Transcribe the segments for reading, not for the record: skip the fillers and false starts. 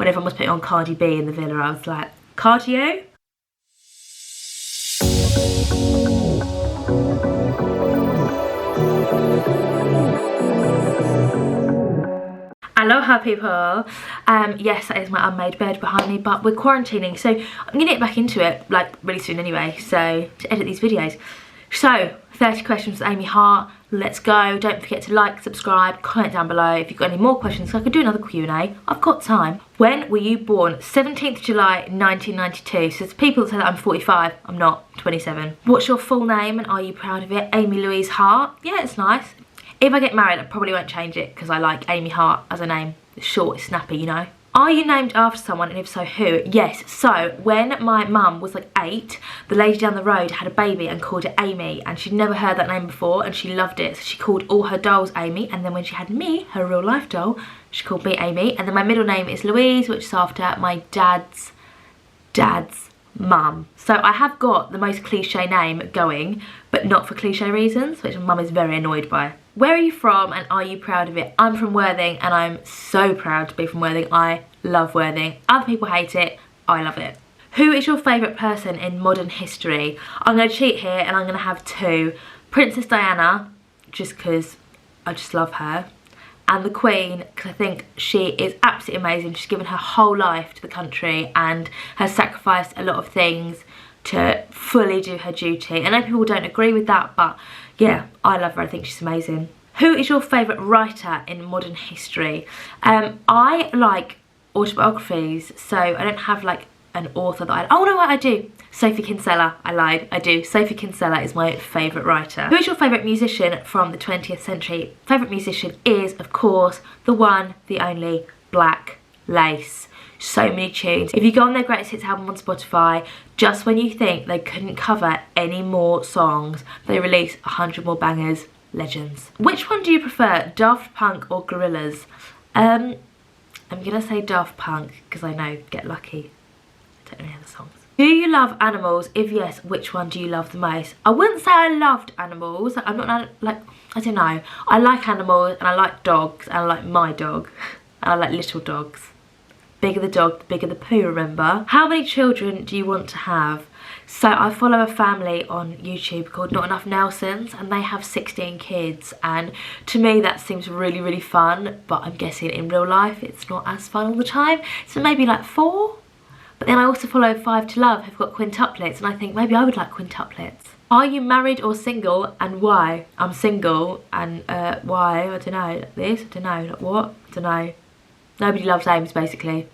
when everyone was putting on Cardi B in the villa, I was like, cardio? Aloha people. Yes, that is my unmade bed behind me, but we're quarantining, so I'm gonna get back into it like really soon anyway, so to edit these videos. So 30 questions with Amy Hart, let's go. Don't forget to like, subscribe, comment down below if you've got any more questions, so I could do another Q&A. I've got time. When were you born? 17th July 1992. So there's people that say that I'm 45, I'm not, 27. What's your full name and are you proud of it? Amy Louise Hart. Yeah, it's nice. If I get married, I probably won't change it because I like Amy Hart as a name. It's short, it's snappy, you know. Are you named after someone, and if so, who? Yes, so when my mum was like 8, the lady down the road had a baby and called it Amy, and she'd never heard that name before and she loved it. So she called all her dolls Amy, and then when she had me, her real life doll, she called me Amy. And then my middle name is Louise, which is after my dad's mum. So I have got the most cliche name going, but not for cliche reasons, which my mum is very annoyed by. Where are you from and are you proud of it? I'm from Worthing and I'm so proud to be from Worthing. I love Worthing. Other people hate it, I love it. Who is your favourite person in modern history? I'm going to cheat here and I'm going to have 2. Princess Diana, just because I just love her. And the Queen, because I think she is absolutely amazing. She's given her whole life to the country and has sacrificed a lot of things to fully do her duty. I know people don't agree with that, but yeah, I love her. I think she's amazing. Who is your favourite writer in modern history? I like autobiographies, so I don't have like an author that I... Oh no, what I do. Sophie Kinsella. I lied. I do. Sophie Kinsella is my favourite writer. Who is your favourite musician from the 20th century? Favourite musician is, of course, the one, the only, Black Lace. So many tunes. If you go on their greatest hits album on Spotify, just when you think they couldn't cover any more songs, they release 100 more bangers. Legends. Which one do you prefer, Daft Punk or Gorillaz? I'm gonna say Daft Punk because I know Get Lucky. I don't know any other songs. Do you love animals? If yes, which one do you love the most? I wouldn't say I loved animals. I'm not like, I don't know. I like animals and I like dogs and I like my dog and I like little dogs. Bigger the dog, the bigger the poo, remember? How many children do you want to have? So I follow a family on YouTube called Not Enough Nelsons and they have 16 kids, and to me that seems really, really fun, but I'm guessing in real life it's not as fun all the time. So maybe like 4? But then I also follow 5 to Love who've got quintuplets, and I think maybe I would like quintuplets. Are you married or single and why? I'm single, and why? I don't know. Like this? I don't know. Like what? I don't know. Nobody loves Ames basically.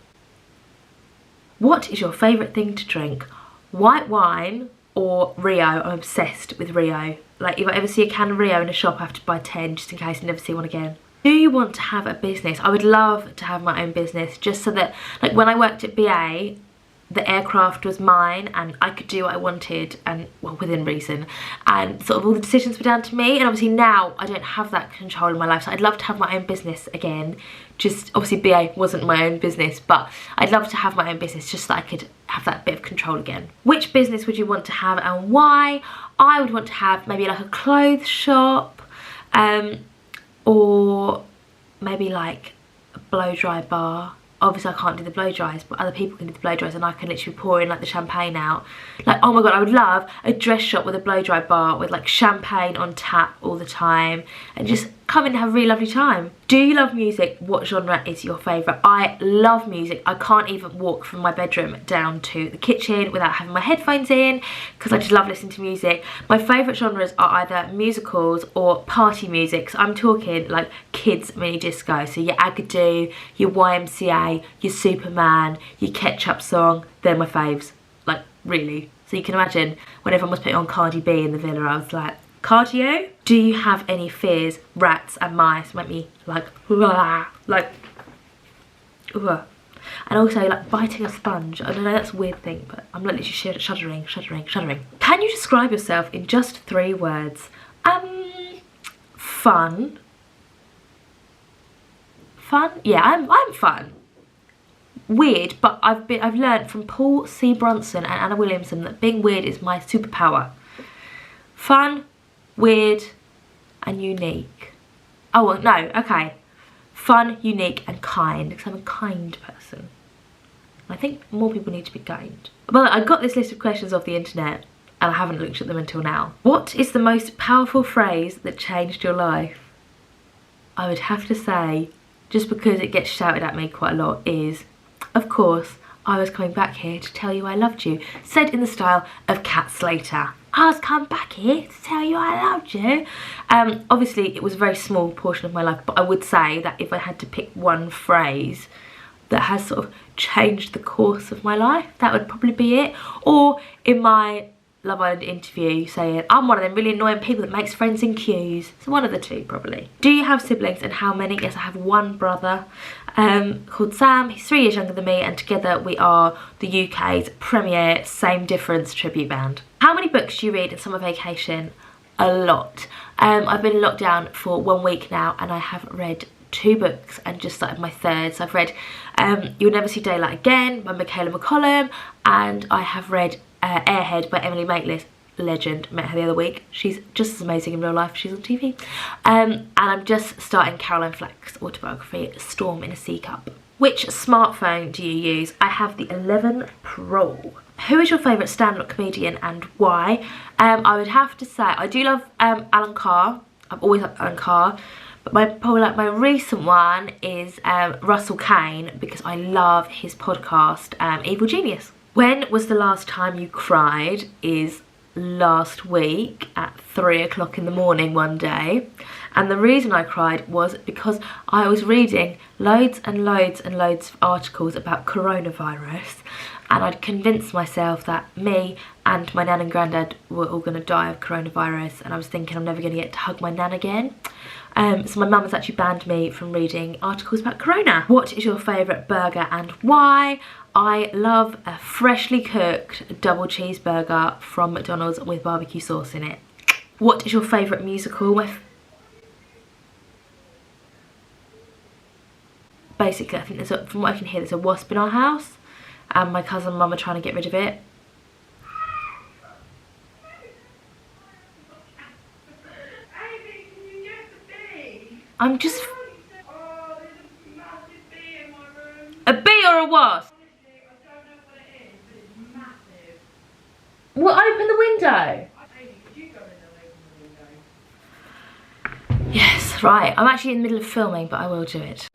What is your favourite thing to drink? White wine or Rio? I'm obsessed with Rio. Like if I ever see a can of Rio in a shop I have to buy 10 just in case I never see one again. Do you want to have a business? I would love to have my own business just so that, like when I worked at BA, the aircraft was mine and I could do what I wanted, and well, within reason, and sort of all the decisions were down to me. And obviously now I don't have that control in my life, so I'd love to have my own business again. Just obviously BA wasn't my own business, but I'd love to have my own business just so that I could have that bit of control again. Which business would you want to have and why? I would want to have maybe like a clothes shop, or maybe like a blow dry bar. Obviously I can't do the blow dries, but other people can do the blow dries and I can literally pour in like the champagne out. Like, oh my god, I would love a dress shop with a blow dry bar with like champagne on tap all the time and just come in and have a really lovely time. Do you love music? What genre is your favourite? I love music. I can't even walk from my bedroom down to the kitchen without having my headphones in because I just love listening to music. My favourite genres are either musicals or party music. So I'm talking like kids mini disco. So your Agadoo, your YMCA, your Superman, your Ketchup Song. They're my faves. Like really. So you can imagine when everyone was putting on Cardi B in the villa, I was like, cardio? Do you have any fears? Rats and mice make me like, like, and also like biting a sponge. I don't know, that's a weird thing, but I'm like literally shuddering. Can you describe yourself in just 3 words? Fun. Fun? Yeah, I'm fun. Weird, but I've learned from Paul C. Bronson and Anna Williamson that being weird is my superpower. Fun, weird, and unique. Oh, well, no, okay. Fun, unique, and kind, because I'm a kind person. I think more people need to be gained. Well, I got this list of questions off the internet and I haven't looked at them until now. What is the most powerful phrase that changed your life? I would have to say, just because it gets shouted at me quite a lot, is, of course, I was coming back here to tell you I loved you. Said in the style of Cat Slater. I was coming back here to tell you I loved you. Obviously, it was a very small portion of my life, but I would say that if I had to pick one phrase that has sort of changed the course of my life, that would probably be it. Or in my Love Island interview saying, I'm one of them really annoying people that makes friends in queues. So one of the two, probably. Do you have siblings and how many? Yes, I have one brother called Sam. He's 3 years younger than me, and together we are the UK's premier Same Difference tribute band. How many books do you read in summer vacation? A lot. I've been in lockdown for 1 week now and I have read 2 books and just started my 3rd. So I've read You'll Never See Daylight Again by Michaela McCollum, and I have read Airhead by Emily Maitlis. Legend. Met her the other week. She's just as amazing in real life as she's on TV. And I'm just starting Caroline Flack's autobiography, Storm in a Sea Cup. Which smartphone do you use? I have the 11 Pro. Who is your favourite stand-up comedian and why? I would have to say I do love Alan Carr. I've always loved Alan Carr. But probably my recent one is Russell Kane, because I love his podcast, Evil Genius. When was the last time you cried? Is last week at 3 o'clock in the morning one day, and the reason I cried was because I was reading loads and loads and loads of articles about coronavirus, and I'd convinced myself that me and my nan and granddad were all going to die of coronavirus, and I was thinking I'm never going to get to hug my nan again. So my mum has actually banned me from reading articles about corona. What is your favourite burger and why? I love a freshly cooked double cheeseburger from McDonald's with barbecue sauce in it. What is your favourite musical? Basically, I think from what I can hear, there's a wasp in our house and my cousin and mum are trying to get rid of it. I'm just... Oh, there's a massive bee in my room. A bee or a wasp? Honestly, I don't know what it is, but it's massive. Well, open the window. Amy, could you go in there and open the window? Yes, right. I'm actually in the middle of filming, but I will do it.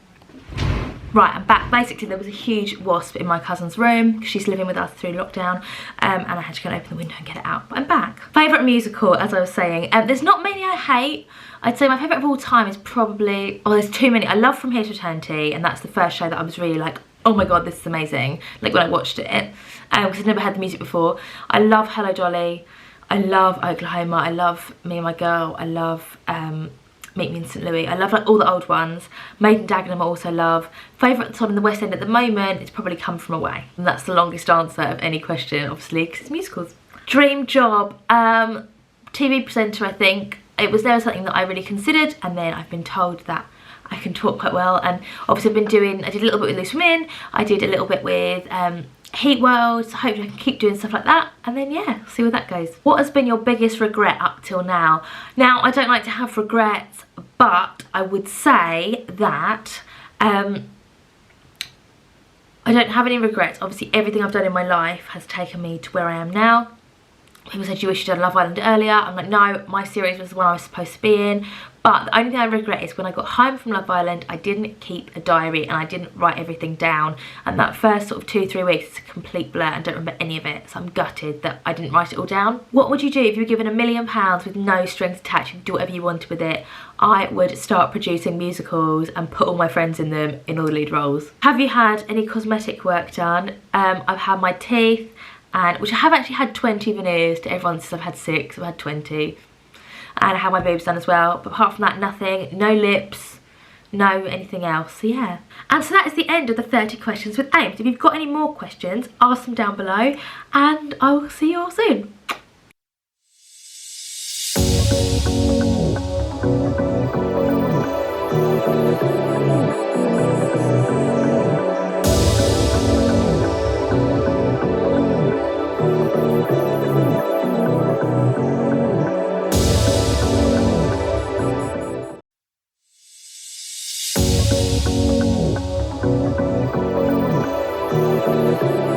Right, I'm back. Basically, there was a huge wasp in my cousin's room because she's living with us through lockdown, and I had to go and open the window and get it out, but I'm back. Favourite musical, as I was saying, there's not many I hate. I'd say my favourite of all time is probably, oh, there's too many. I love From Here to Eternity, and that's the first show that I was really like, oh my god, this is amazing, like when I watched it, because I'd never heard the music before. I love Hello Dolly, I love Oklahoma, I love Me and My Girl, I love Meet Me in St. Louis. I love like all the old ones. Maiden Dagenham I also love. Favourite song in the West End at the moment, it's probably Come From Away. And that's the longest answer of any question, obviously, because it's musicals. Dream job, TV presenter, I think. It was never something that I really considered, and then I've been told that I can talk quite well, and obviously I did a little bit with Loose Women, I did a little bit with Heat World, so hopefully I can keep doing stuff like that, and then yeah, see where that goes. What has been your biggest regret up till now? Now, I don't like to have regrets, but I would say that I don't have any regrets. Obviously everything I've done in my life has taken me to where I am now. People said you wish you'd done Love Island earlier. I'm like, no, my series was the one I was supposed to be in. But the only thing I regret is when I got home from Love Island, I didn't keep a diary and I didn't write everything down. And that first sort of 2-3 weeks is a complete blur and don't remember any of it. So I'm gutted that I didn't write it all down. What would you do if you were given £1 million with no strings attached? You could do whatever you wanted with it. I would start producing musicals and put all my friends in them in all the lead roles. Have you had any cosmetic work done? I've had my teeth, which I have actually had 20 veneers. To everyone says I've had 6, I've had 20. And I had my boobs done as well, but apart from that, nothing. No lips, no anything else, so yeah. And so that is the end of the 30 questions with Ames. If you've got any more questions, ask them down below, and I will see you all soon. bye.